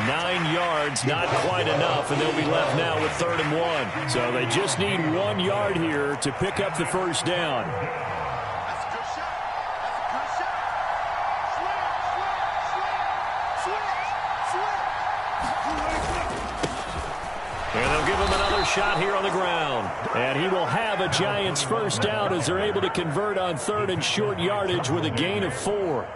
9 yards, not quite enough, and they'll be left now with 3rd and 1. So they just need 1 yard here to pick up the first down. And they'll give him another shot here on the ground. And he will have a Giants first down as they're able to convert on 3rd and short yardage with a gain of 4.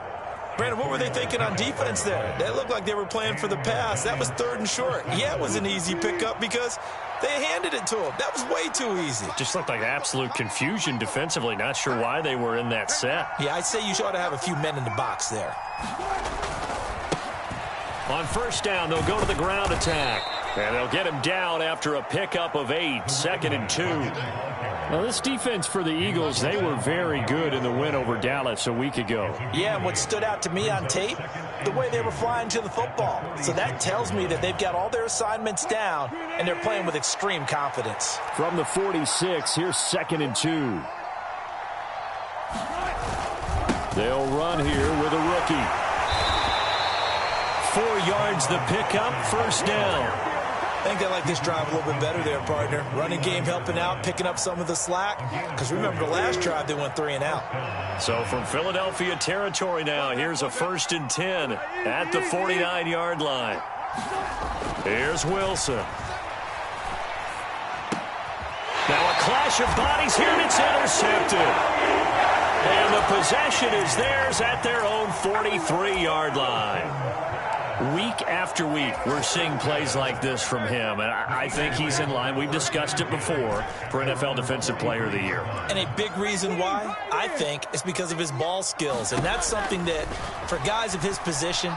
Brandon, what were they thinking on defense there? They looked like they were playing for the pass. That was 3rd and short. Yeah, it was an easy pickup because they handed it to him. That was way too easy. Just looked like absolute confusion defensively. Not sure why they were in that set. Yeah, I'd say you ought to have a few men in the box there. On first down, they'll go to the ground attack. And they'll get him down after a pickup of 8, 2nd and 2. Well, this defense for the Eagles, they were very good in the win over Dallas a week ago. Yeah, and what stood out to me on tape, the way they were flying to the football. So that tells me that they've got all their assignments down, and they're playing with extreme confidence. From the 46, here's 2nd and 2. They'll run here with a rookie. 4 yards the pickup, first down. I think they like this drive a little bit better there, partner. Running game helping out, picking up some of the slack. Because remember, the last drive, they went 3 and out. So from Philadelphia territory now, here's a 1st and 10 at the 49-yard line. Here's Wilson. Now a clash of bodies here, and it's intercepted. And the possession is theirs at their own 43-yard line. Week after week, we're seeing plays like this from him, and I think he's in line. We've discussed it before for NFL Defensive Player of the Year. And a big reason why, I think, is because of his ball skills. And that's something that, for guys of his position,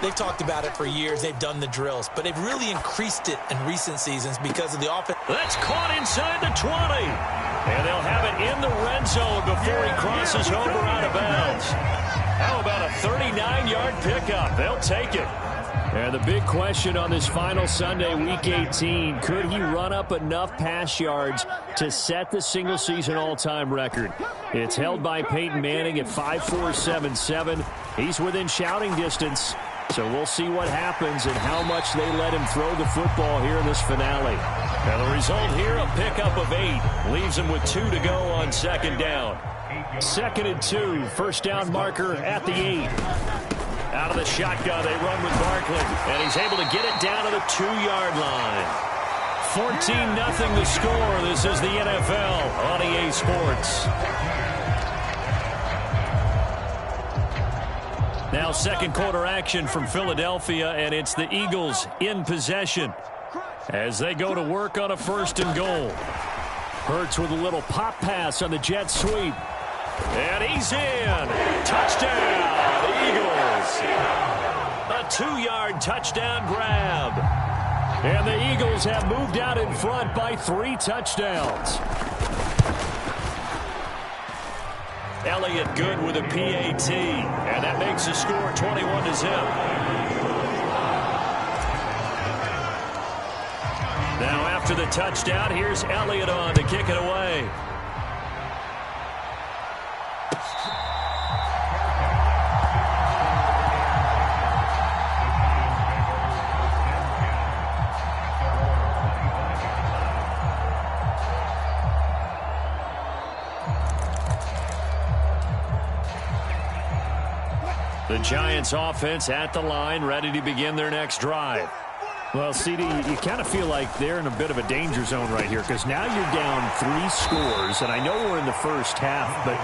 they've talked about it for years. They've done the drills, but they've really increased it in recent seasons because of the offense. That's caught inside the 20. And they'll have it in the red zone before he crosses over out of bounds. How about a 39-yard pickup? They'll take it. And the big question on this final Sunday, Week 18, could he run up enough pass yards to set the single-season all-time record? It's held by Peyton Manning at 5.477. He's within shouting distance. So we'll see what happens and how much they let him throw the football here in this finale. And the result here, a pickup of 8. Leaves him with 2 to go on 2nd down. 2nd and 2, first down marker at the 8. Out of the shotgun, they run with Barkley, and he's able to get it down to the 2-yard line. 14-0 the score. This is the NFL on EA Sports. Now second quarter action from Philadelphia, and it's the Eagles in possession as they go to work on a 1st and goal. Hurts with a little pop pass on the jet sweep. And he's in. Touchdown, Eagles. A 2-yard touchdown grab. And the Eagles have moved out in front by 3 touchdowns. Elliott good with a PAT. And that makes the score 21-0. Now after the touchdown, here's Elliott on to kick it away. The Giants offense at the line, ready to begin their next drive. Well, CD, you kind of feel like they're in a bit of a danger zone right here because now you're down 3 scores, and I know we're in the first half, but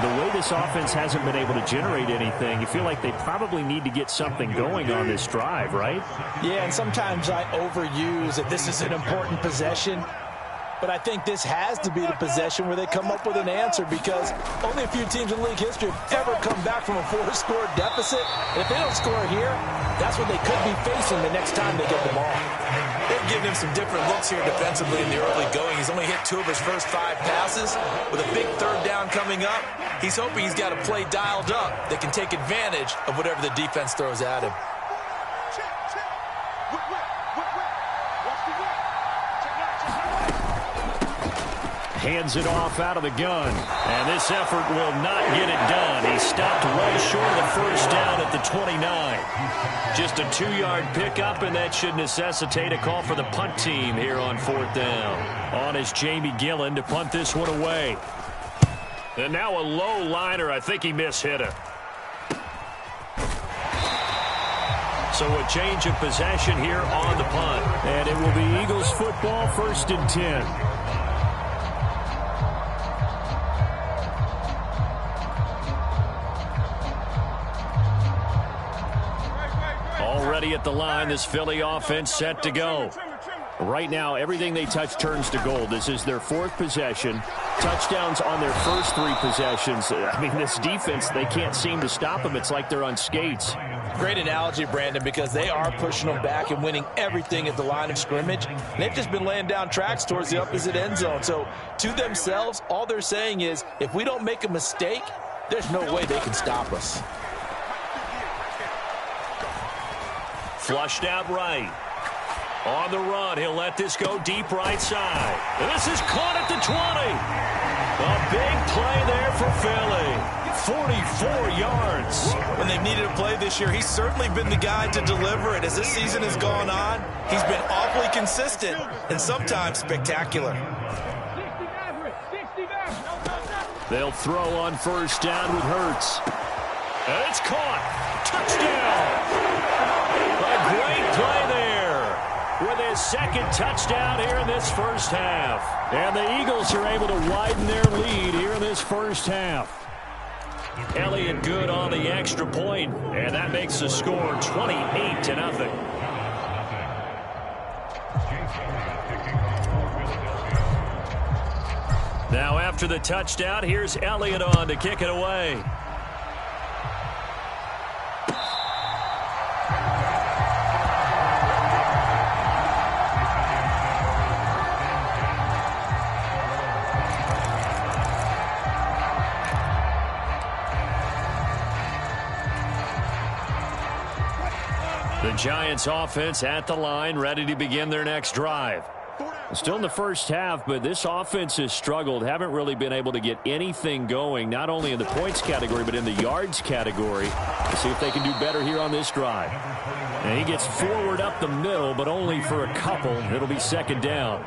the way this offense hasn't been able to generate anything, you feel like they probably need to get something going on this drive, right? Yeah, and sometimes I overuse that this is an important possession. But I think this has to be the possession where they come up with an answer because only a few teams in league history have ever come back from a 4-score deficit. And if they don't score here, that's what they could be facing the next time they get the ball. They've given him some different looks here defensively in the early going. He's only hit 2 of his first 5 passes. With a big 3rd down coming up, he's hoping he's got a play dialed up that can take advantage of whatever the defense throws at him. hands it off out of the gun. And this effort will not get it done. He stopped well short of the first down at the 29. Just a 2-yard pickup, and that should necessitate a call for the punt team here on 4th down. On is Jamie Gillen to punt this one away. And now a low liner. I think he mishit it. So a change of possession here on the punt. And it will be Eagles football, 1st and 10. Already at the line, this Philly offense set to go. Right now, everything they touch turns to gold. This is their 4th possession. Touchdowns on their first 3 possessions. I mean, this defense, they can't seem to stop them. It's like they're on skates. Great analogy, Brandon, because they are pushing them back and winning everything at the line of scrimmage. They've just been laying down tracks towards the opposite end zone. So to themselves, all they're saying is, if we don't make a mistake, there's no way they can stop us. Flushed out right. On the run, he'll let this go deep right side. And this is caught at the 20. A big play there for Philly. 44 yards. When they've needed a play this year, he's certainly been the guy to deliver it. As this season has gone on, he's been awfully consistent and sometimes spectacular. They'll throw on first down with Hurts. And it's caught. Touchdown. A great play there with his 2nd touchdown here in this first half. And the Eagles are able to widen their lead here in this first half. Elliott good on the extra point, and that makes the score 28-0. Now after the touchdown, here's Elliott on to kick it away. The Giants offense at the line, ready to begin their next drive. Still in the first half, but this offense has struggled. Haven't really been able to get anything going, not only in the points category, but in the yards category. Let's see if they can do better here on this drive. And he gets forward up the middle, but only for a couple. It'll be 2nd down.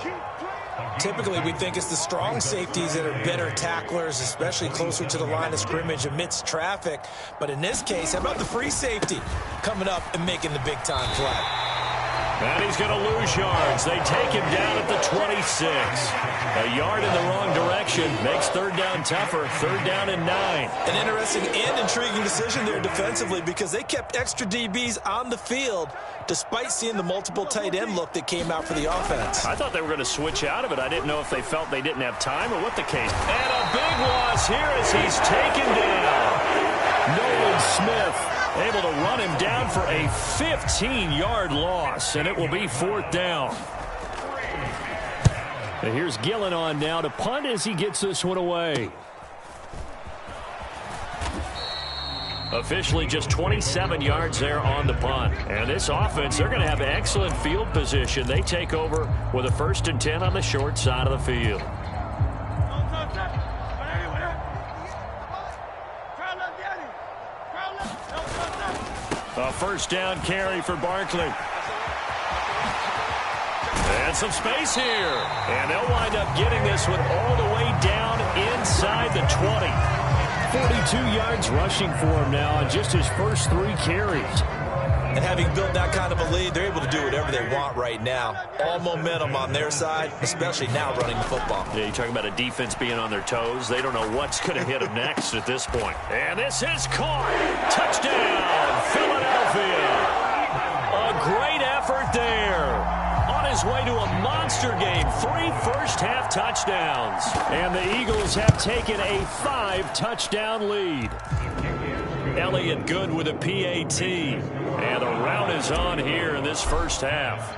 Typically, we think it's the strong safeties that are better tacklers, especially closer to the line of scrimmage amidst traffic. But in this case, how about the free safety coming up and making the big-time play? And he's going to lose yards. They take him down at the 26. A yard in the wrong direction makes 3rd down tougher. 3rd down and 9. An interesting and intriguing decision there defensively because they kept extra DBs on the field despite seeing the multiple tight end look that came out for the offense. I thought they were going to switch out of it. I didn't know if they felt they didn't have time or what the case. And a big loss here as he's taken down. Nolan Smith able to run him down for a 15-yard loss, and it will be 4th down. And here's Gillen on now to punt as he gets this one away. Officially just 27 yards there on the punt. And this offense, they're going to have excellent field position. They take over with a 1st and 10 on the short side of the field. A 1st down carry for Barkley. And some space here. And they'll wind up getting this one all the way down inside the 20. 42 yards rushing for him now on just his first 3 carries. And having built that kind of a lead, they're able to do whatever they want right now. All momentum on their side, especially now running the football. Yeah, you're talking about a defense being on their toes. They don't know what's going to hit them next at this point. And this is caught. Touchdown, Philadelphia. A great effort there. On his way to a monster game. 3 first-half touchdowns. And the Eagles have taken a 5-touchdown lead. Elliott good with a PAT. And the rout is on here in this first half.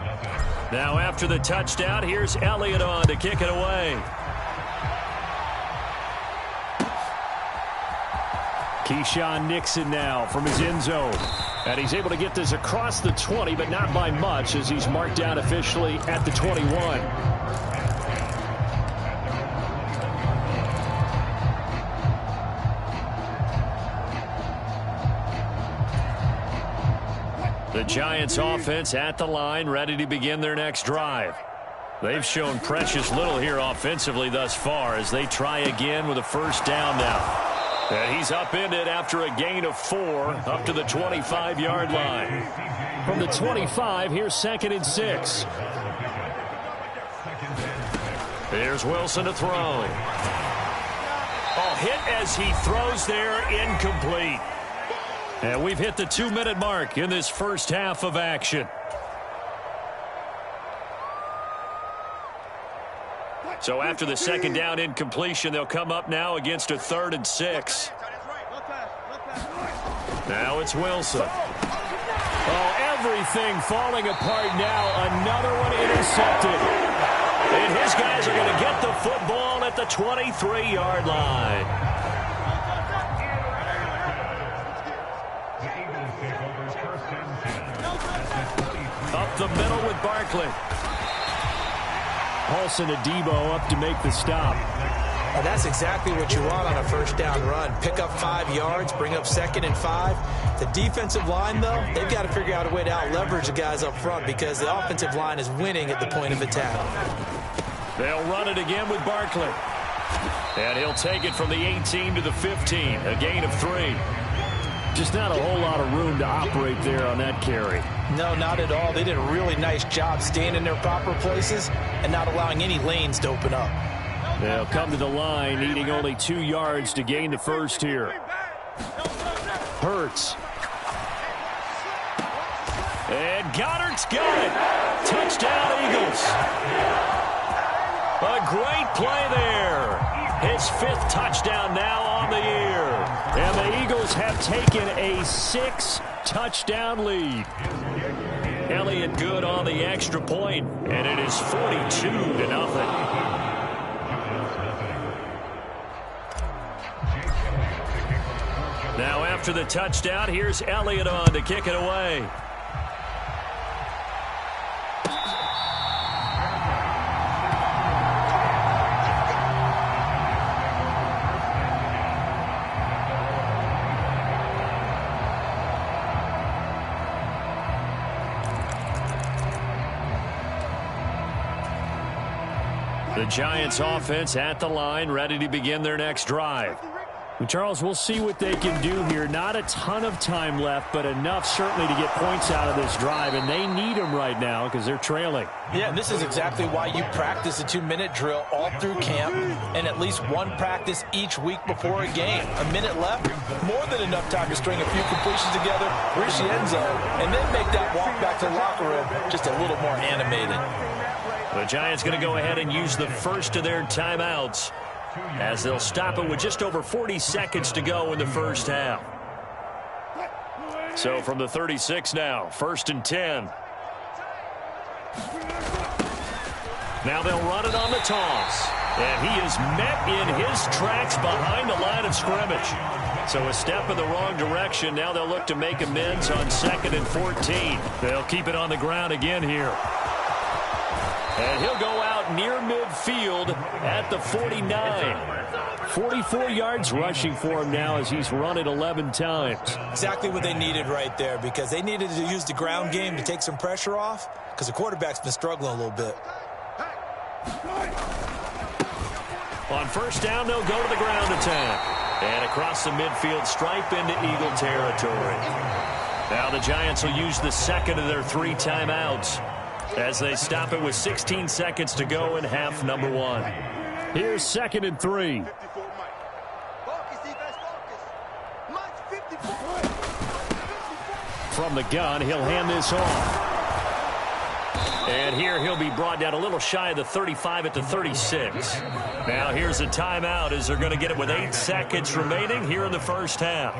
Now after the touchdown, here's Elliott on to kick it away. Keyshawn Nixon now from his end zone. And he's able to get this across the 20, but not by much as he's marked down officially at the 21. Giants offense at the line, ready to begin their next drive. They've shown precious little here offensively thus far as they try again with a first down now. And he's upended after a gain of 4 up to the 25-yard line. From the 25, here's 2nd and 6. Here's Wilson to throw. Oh, hit as he throws there, incomplete. And we've hit the 2-minute mark in this first half of action. So after the second down incompletion, they'll come up now against a 3rd and 6. Now it's Wilson. Oh, everything falling apart now. Another one intercepted. And his guys are going to get the football at the 23-yard line. Up the middle with Barkley. Paulson Adebo up to make the stop. And that's exactly what you want on a first down run. Pick up 5 yards, bring up 2nd and 5. The defensive line, though, they've got to figure out a way to out-leverage the guys up front because the offensive line is winning at the point of attack. They'll run it again with Barkley. And he'll take it from the 18 to the 15, a gain of 3. Just not a whole lot of room to operate there on that carry. No, not at all. They did a really nice job staying in their proper places and not allowing any lanes to open up. They'll come to the line, needing only 2 yards to gain the first here. Hurts. And Goddard's got it. Touchdown, Eagles. A great play there. His 5th touchdown now on the year. And the Eagles have taken a 6-touchdown lead. Elliott good on the extra point, and it is 42-0. Now after the touchdown, here's Elliott on to kick it away. The Giants offense at the line, ready to begin their next drive. Well, Charles, we'll see what they can do here. Not a ton of time left, but enough certainly to get points out of this drive, and they need them right now because they're trailing. Yeah, and this is exactly why you practice a 2-minute drill all through camp and at least one practice each week before a game. A minute left, more than enough time to string a few completions together, reach the end zone, and then make that walk back to the locker room just a little more animated. The Giants going to go ahead and use the first of their timeouts as they'll stop it with just over 40 seconds to go in the first half. So from the 36 now, 1st and 10. Now they'll run it on the toss. And he is met in his tracks behind the line of scrimmage. So a step in the wrong direction. Now they'll look to make amends on 2nd and 14. They'll keep it on the ground again here. And he'll go out near midfield at the 49. 44 yards rushing for him now as he's run it 11 times. Exactly what they needed right there because they needed to use the ground game to take some pressure off because the quarterback's been struggling a little bit. On first down, they'll go to the ground attack. And across the midfield stripe into Eagle territory. Now the Giants will use the second of their 3 timeouts as they stop it with 16 seconds to go in half number 1. Here's 2nd and 3. From the gun, he'll hand this off. And here he'll be brought down a little shy of the 35 at the 36. Now here's a timeout as they're going to get it with 8 seconds remaining here in the first half.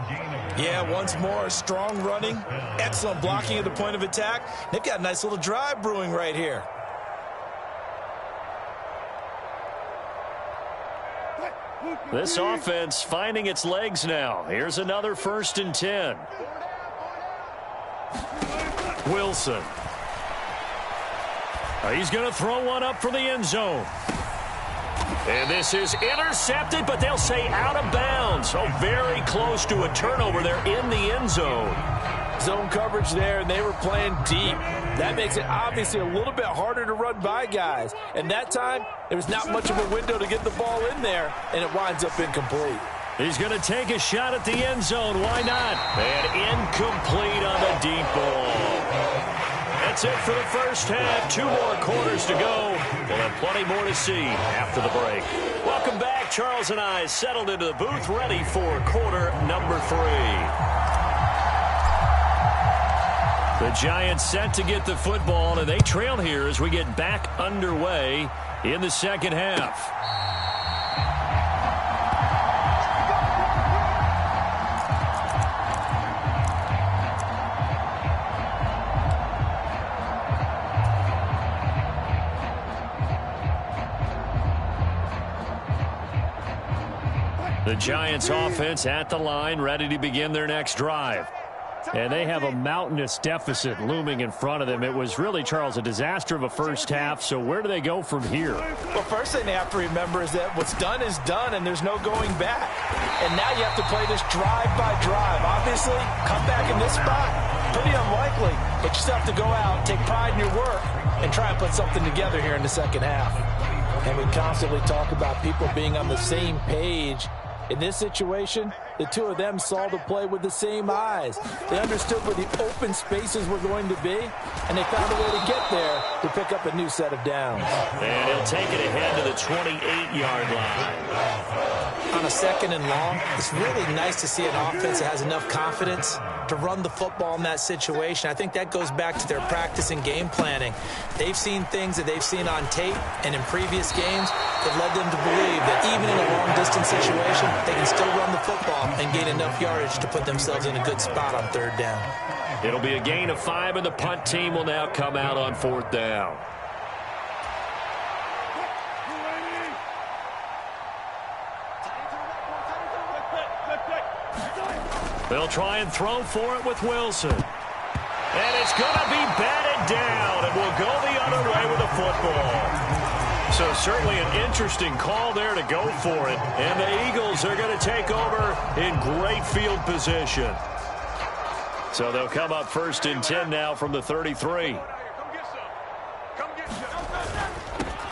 Yeah, once more, strong running, excellent blocking at the point of attack. They've got a nice little drive brewing right here. This offense finding its legs now. Here's another 1st and 10. Wilson. He's going to throw one up for the end zone. And this is intercepted, but they'll say out of bounds. So very close to a turnover there in the end zone. Zone coverage there, and they were playing deep. That makes it obviously a little bit harder to run by guys. And that time, there was not much of a window to get the ball in there, and it winds up incomplete. He's going to take a shot at the end zone. Why not? And incomplete on the deep ball. That's it for the first half. 2 more quarters to go. We'll have plenty more to see after the break. Welcome back. Charles and I settled into the booth, ready for quarter number 3. The Giants set to get the football, and they trail here as we get back underway in the second half. The Giants offense at the line, ready to begin their next drive. And they have a mountainous deficit looming in front of them. It was really, Charles, a disaster of a first half. So where do they go from here? Well, first thing they have to remember is that what's done is done, and there's no going back. And now you have to play this drive by drive. Obviously, come back in this spot, pretty unlikely. But you still have to go out, take pride in your work, and try and put something together here in the second half. And we constantly talk about people being on the same page. In this situation, the two of them saw the play with the same eyes. They understood where the open spaces were going to be, and they found a way to get there to pick up a new set of downs. And he'll take it ahead to the 28-yard line. On a 2nd and long, it's really nice to see an offense that has enough confidence to run the football in that situation. I think that goes back to their practice and game planning. They've seen things that they've seen on tape and in previous games that led them to believe that even in a long-distance situation, they can still run the football and gain enough yardage to put themselves in a good spot on 3rd down. It'll be a gain of 5, and the punt team will now come out on 4th down. They'll try and throw for it with Wilson. And it's going to be batted down, and we'll go the other way with the football. So certainly an interesting call there to go for it. And the Eagles are going to take over in great field position. So they'll come up 1st and 10 now from the 33.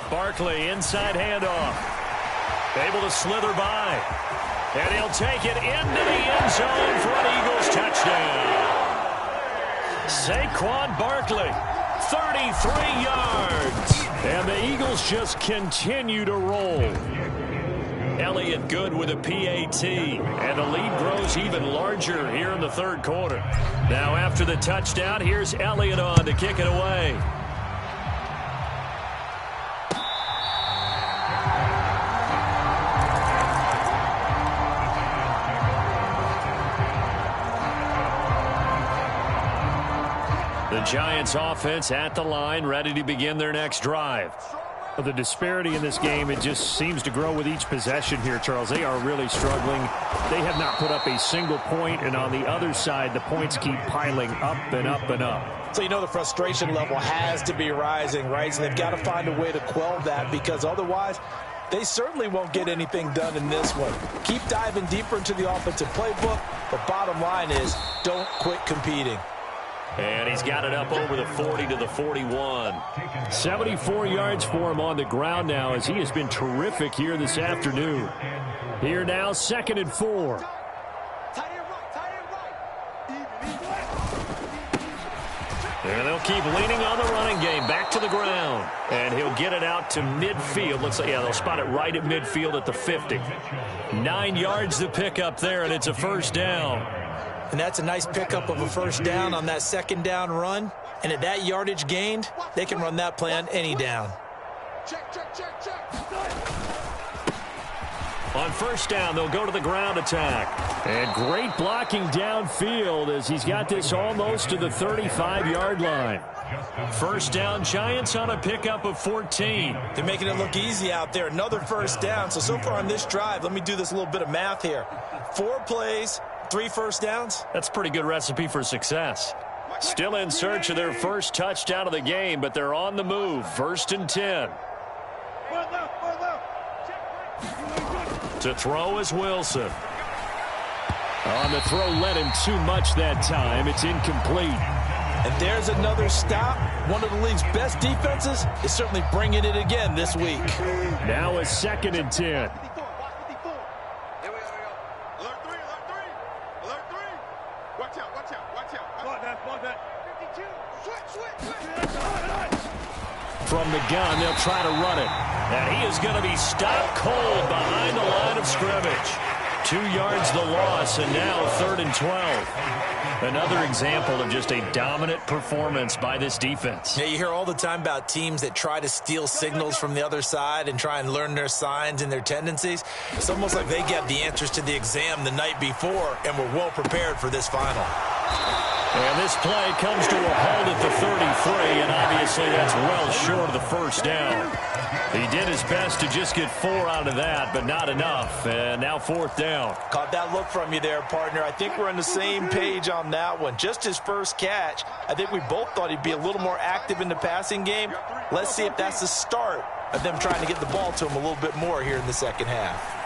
Barkley, inside handoff. Able to slither by. And he'll take it into the end zone for an Eagles touchdown. Saquon Barkley, 33 yards. And the Eagles just continue to roll. Elliott good with a PAT. And the lead grows even larger here in the 3rd quarter. Now after the touchdown, here's Elliott on to kick it away. The Giants offense at the line, ready to begin their next drive. The disparity in this game, it just seems to grow with each possession here, Charles. They are really struggling. They have not put up a single point, and on the other side, the points keep piling up and up and up. So you know the frustration level has to be rising, right? So they've got to find a way to quell that, because otherwise they certainly won't get anything done in this one. Keep diving deeper into the offensive playbook, but bottom line is don't quit competing. And he's got it up over the 40 to the 41. 74 yards for him on the ground now, as he has been terrific here this afternoon. Here now, 2nd and 4. And they'll keep leaning on the running game. Back to the ground. And he'll get it out to midfield. Looks like, yeah, they'll spot it right at midfield at the 50. 9 yards to pick up there, and it's a 1st down. And that's a nice pickup of a 1st down on that 2nd down run. And at that yardage gained, they can run that play on any down. On 1st down, they'll go to the ground attack. And great blocking downfield as he's got this almost to the 35-yard line. 1st down, Giants on a pickup of 14. They're making it look easy out there. Another 1st down. So far on this drive, let me do this little bit of math here. 4 plays, 3 1st downs. That's a pretty good recipe for success. Still in search of their first touchdown of the game, but they're on the move. 1st and 10. To throw is Wilson. On the throw, led him too much that time. It's incomplete. And there's another stop. One of the league's best defenses is certainly bringing it again this week. Now a 2nd and 10. From the gun, they'll try to run it. And he is going to be stopped cold behind the line of scrimmage. 2 yards the loss, and now 3rd and 12. Another example of just a dominant performance by this defense. Yeah, you hear all the time about teams that try to steal signals from the other side and try and learn their signs and their tendencies. It's almost like they get the answers to the exam the night before and were well prepared for this final. And this play comes to a halt at the 33, and obviously that's well short of the first down. He did his best to just get 4 out of that, but not enough. And now 4th down. Caught that look from you there, partner. I think we're on the same page on that one. Just his first catch. I think we both thought he'd be a little more active in the passing game. Let's see if that's the start of them trying to get the ball to him a little bit more here in the second half.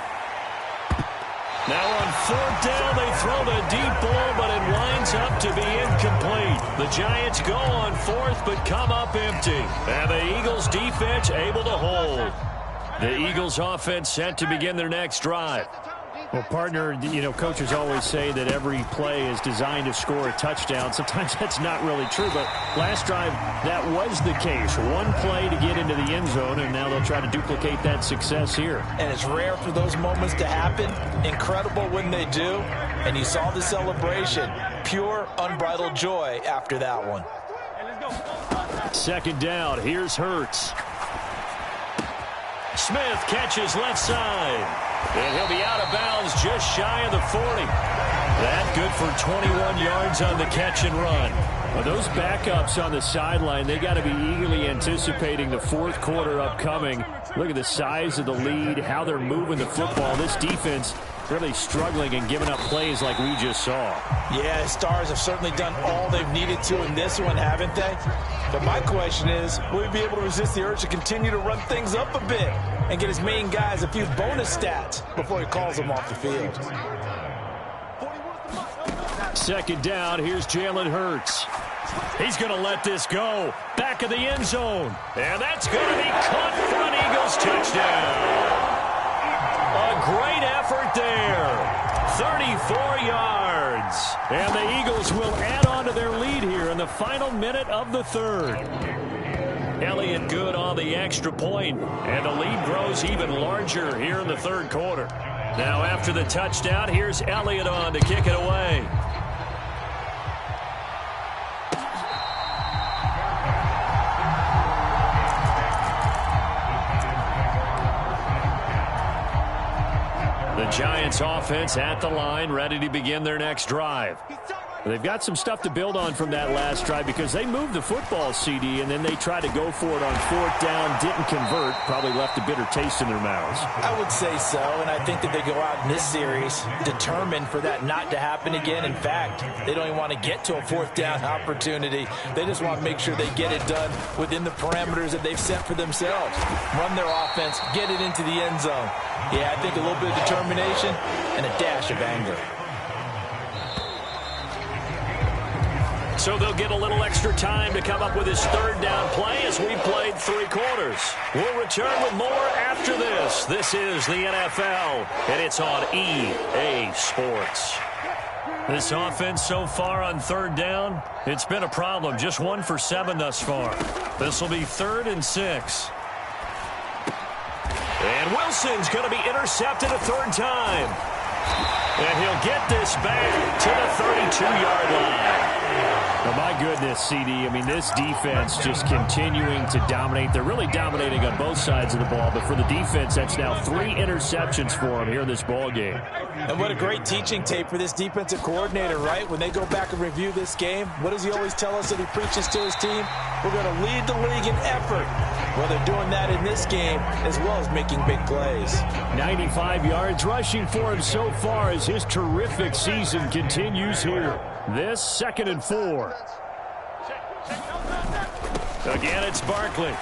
Now on 4th down, they throw the deep ball, but it winds up to be incomplete. The Giants go on 4th, but come up empty. And the Eagles defense able to hold. The Eagles offense set to begin their next drive. Well, partner, you know, coaches always say that every play is designed to score a touchdown. Sometimes that's not really true, but last drive, that was the case. One play to get into the end zone, and now they'll try to duplicate that success here. And it's rare for those moments to happen. Incredible when they do. And you saw the celebration. Pure, unbridled joy after that one. 2nd down. Here's Hurts. Smith catches left side. And he'll be out of bounds just shy of the 40. That good for 21 yards on the catch and run. Well, those backups on the sideline, they got to be eagerly anticipating the 4th quarter upcoming. Look at the size of the lead, how they're moving the football. This defense really struggling and giving up plays like we just saw. Yeah, Stars have certainly done all they've needed to in this one, haven't they? But my question is, will he be able to resist the urge to continue to run things up a bit and get his main guys a few bonus stats before he calls them off the field? 2nd down, here's Jalen Hurts. He's going to let this go. Back of the end zone. And that's going to be caught for an Eagles touchdown. A great effort there. 34 yards. And the Eagles will add on to their lead here in the final minute of the 3rd. Elliott good on the extra point, and the lead grows even larger here in the 3rd quarter. Now after the touchdown, here's Elliott on to kick it away. The Giants offense at the line, ready to begin their next drive. They've got some stuff to build on from that last drive because they moved the football, CD, and then they tried to go for it on 4th down, didn't convert, probably left a bitter taste in their mouths. I would say so, and I think that they go out in this series determined for that not to happen again. In fact, they don't even want to get to a 4th down opportunity. They just want to make sure they get it done within the parameters that they've set for themselves. Run their offense, get it into the end zone. Yeah, I think a little bit of determination and a dash of anger. So they'll get a little extra time to come up with his 3rd down play as we played 3 quarters. We'll return with more after this. This is the NFL, and it's on EA Sports. This offense so far on 3rd down, it's been a problem. Just 1 for 7 thus far. This will be 3rd and 6. And Wilson's going to be intercepted a 3rd time. And he'll get this back to the 32-yard line. Oh, my goodness, CD. I mean, this defense just continuing to dominate. They're really dominating on both sides of the ball. But for the defense, that's now 3 interceptions for them here in this ball game. And what a great teaching tape for this defensive coordinator, right? When they go back and review this game, what does he always tell us that he preaches to his team? We're going to lead the league in effort. Well, they're doing that in this game as well as making big plays. 95 yards rushing for him so far as his terrific season continues here. This 2nd and 4. Again, it's Barkley.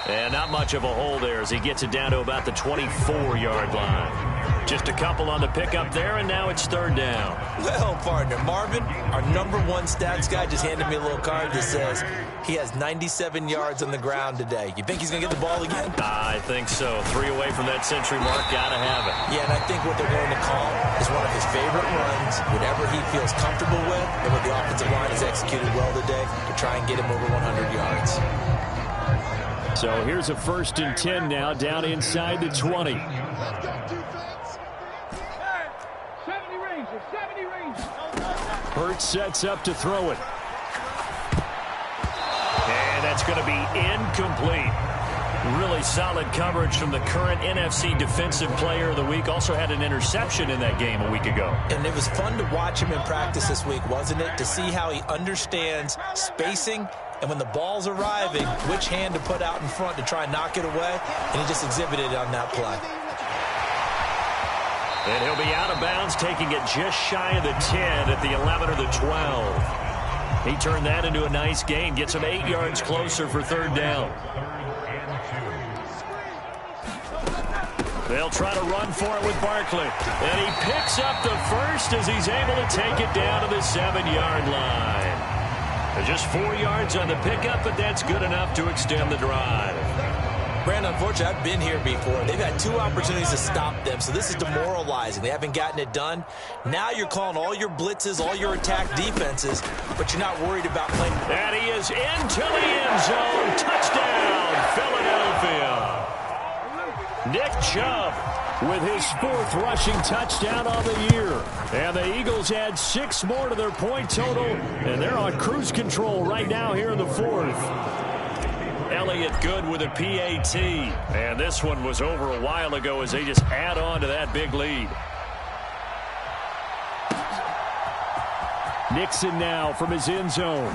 And not much of a hole there as he gets it down to about the 24-yard line. Just a couple on the pickup there, and now it's third down. Well, partner, Marvin, our #1 stats guy just handed me a little card that says he has 97 yards on the ground today. You think he's going to get the ball again? I think so. 3 away from that century mark. Got to have it. Yeah, and I think what they're going to call is one of his favorite runs, whatever he feels comfortable with, and what the offensive line has executed well today to try and get him over 100 yards. So here's a 1st and 10 now, down inside the 20. Hurts sets up to throw it. And that's going to be incomplete. Really solid coverage from the current NFC Defensive Player of the Week. Also had an interception in that game a week ago. And it was fun to watch him in practice this week, wasn't it? To see how he understands spacing and when the ball's arriving, which hand to put out in front to try and knock it away. And he just exhibited it on that play. And he'll be out of bounds, taking it just shy of the 10 at the 11 or the 12. He turned that into a nice gain, gets him 8 yards closer for third down. They'll try to run for it with Barkley. And he picks up the first as he's able to take it down to the 7-yard line. Just 4 yards on the pickup, but that's good enough to extend the drive. Brandon, unfortunately, I've been here before. They've had 2 opportunities to stop them, so this is demoralizing. They haven't gotten it done. Now you're calling all your blitzes, all your attack defenses, but you're not worried about playing. And he is into the end zone. Touchdown, Philadelphia. Nick Chubb with his 4th rushing touchdown on the year. And the Eagles add 6 more to their point total, and they're on cruise control right now here in the 4th. Elliott good with a PAT. And this one was over a while ago as they just add on to that big lead. Nixon now from his end zone.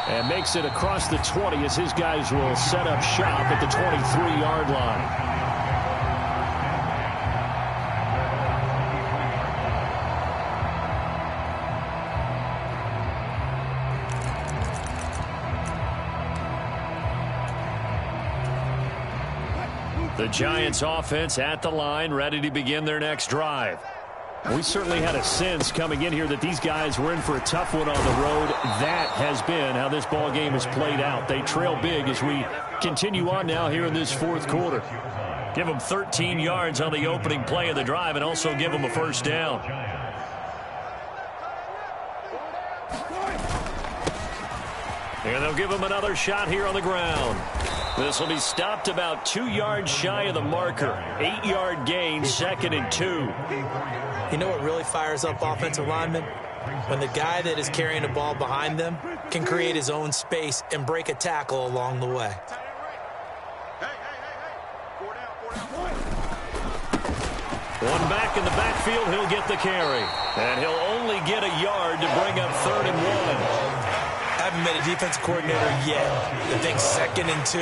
And makes it across the 20 as his guys will set up shop at the 23-yard line. The Giants offense at the line, ready to begin their next drive. We certainly had a sense coming in here that these guys were in for a tough one on the road. That has been how this ball game has played out. They trail big as we continue on now here in this 4th quarter. Give them 13 yards on the opening play of the drive and also give them a first down. And they'll give them another shot here on the ground. This will be stopped about 2 yards shy of the marker. 8-yard gain, 2nd and 2. You know what really fires up offensive linemen? When the guy that is carrying the ball behind them can create his own space and break a tackle along the way. One back in the backfield, he'll get the carry. And he'll only get a yard to bring up 3rd and 1. Haven't met a defensive coordinator yet that thinks 2nd and 2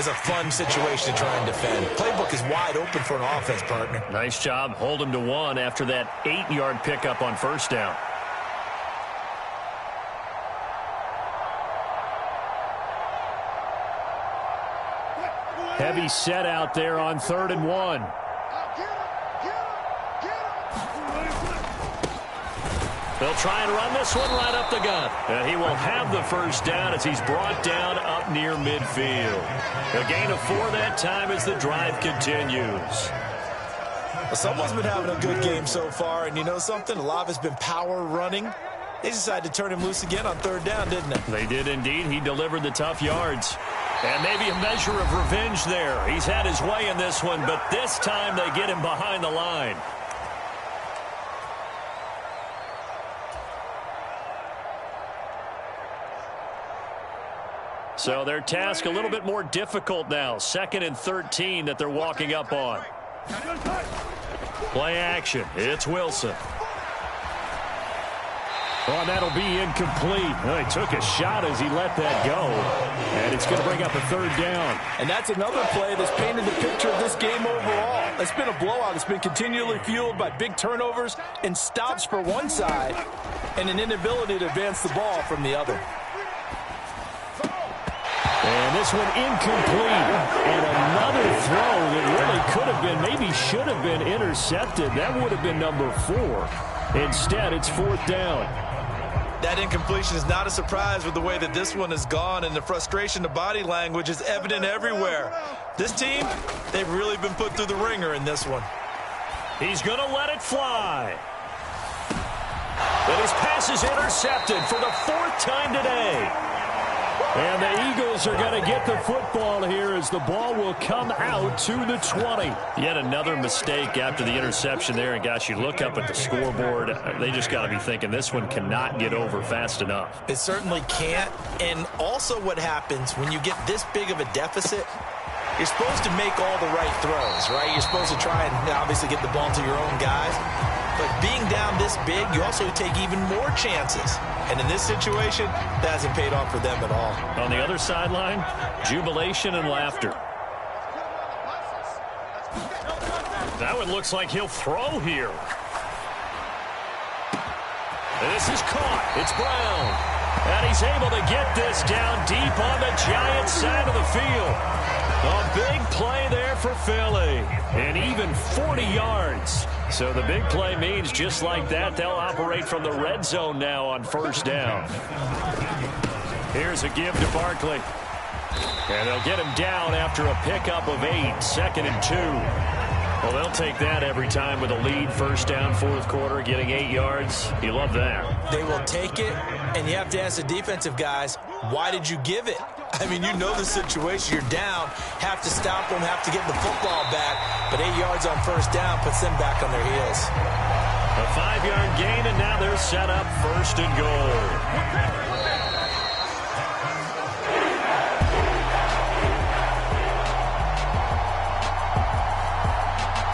is a fun situation to try and defend. Playbook is wide open for an offense, partner. Nice job. Hold him to 1 after that 8-yard pickup on first down. Heavy set out there on 3rd and 1. They'll try and run this one right up the gut. And he will have the first down as he's brought down up near midfield. A gain of 4 that time as the drive continues. Well, someone's been having a good game so far, and you know something? A lot of it's been power running. They decided to turn him loose again on 3rd down, didn't they? They did indeed. He delivered the tough yards. And maybe a measure of revenge there. He's had his way in this one, but this time they get him behind the line. So their task a little bit more difficult now. 2nd and 13 that they're walking up on. Play action. It's Wilson. Oh, that'll be incomplete. Well, he took a shot as he let that go. And it's going to bring up a 3rd down. And that's another play that's painted the picture of this game overall. It's been a blowout. It's been continually fueled by big turnovers and stops for one side and an inability to advance the ball from the other. And this one incomplete. And another throw that really could have been, maybe should have been intercepted. That would have been number 4. Instead, it's 4th down. That incompletion is not a surprise with the way that this one has gone, and the frustration, the body language is evident everywhere. This team, they've really been put through the ringer in this one. He's going to let it fly. But his pass is intercepted for the 4th time today. And the Eagles are going to get the football here as the ball will come out to the 20. Yet another mistake after the interception there. And, gosh, you look up at the scoreboard. They just got to be thinking this one cannot get over fast enough. It certainly can't. And also what happens when you get this big of a deficit, you're supposed to make all the right throws, right? You're supposed to try and obviously get the ball to your own guys. But being down this big, you also take even more chances. And in this situation, that hasn't paid off for them at all. On the other sideline, jubilation and laughter. That one looks like he'll throw here. This is caught. It's Brown. And he's able to get this down deep on the Giants side of the field. A big play there for Philly. And even 40 yards. So the big play means just like that, they'll operate from the red zone now on 1st down. Here's a give to Barkley. And they'll get him down after a pickup of 8, 2nd and 2. Well, they'll take that every time with a lead. 1st down, 4th quarter, getting 8 yards. You love that. They will take it, and you have to ask the defensive guys, why did you give it? I mean, you know the situation. You're down, have to stop them, have to get the football back. But 8 yards on 1st down puts them back on their heels. A 5-yard gain, and now they're set up 1st and goal.